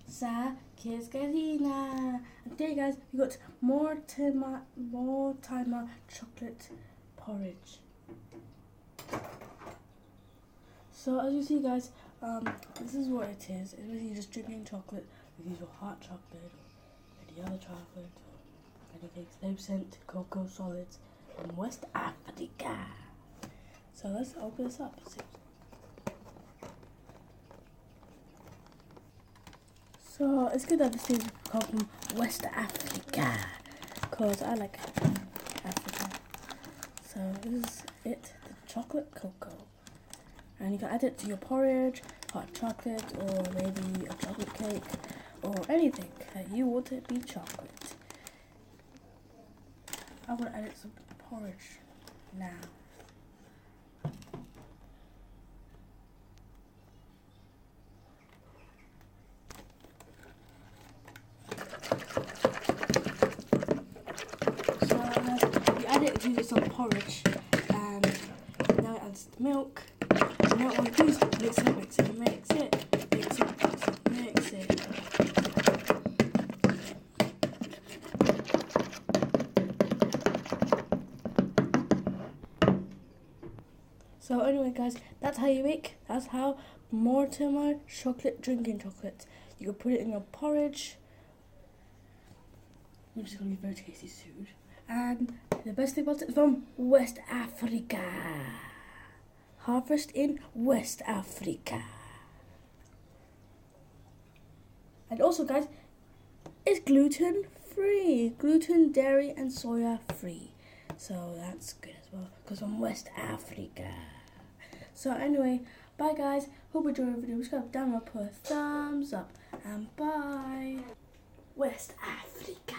Sa Kiskarina. And today, guys, we got Mortimer Chocolate Porridge. So as you see, guys, this is what it is. It's basically just drinking chocolate with either hot chocolate or any other chocolate or anything. They've sent cocoa solids from West Africa. So let's open this up. See. So it's good that this thing come from West Africa, because I like Africa. So this is it, the chocolate cocoa. And you can add it to your porridge, hot chocolate, or maybe a chocolate cake, or anything that you want it to be chocolate. I'm going to add it to some porridge now. You add it to some porridge, and now it adds milk. And now all you do is mix it. So anyway, guys, that's how Mortimer chocolate drinking chocolate. You can put it in your porridge, which is going to be very tasty soon. And the best thing about it is from West Africa. Harvest in West Africa. And also, guys, it's gluten free. Gluten, dairy and soya free. So that's good as well, because from West Africa. So anyway, bye guys. Hope you enjoyed the video. Subscribe down below, put a thumbs up, and bye. West Africa.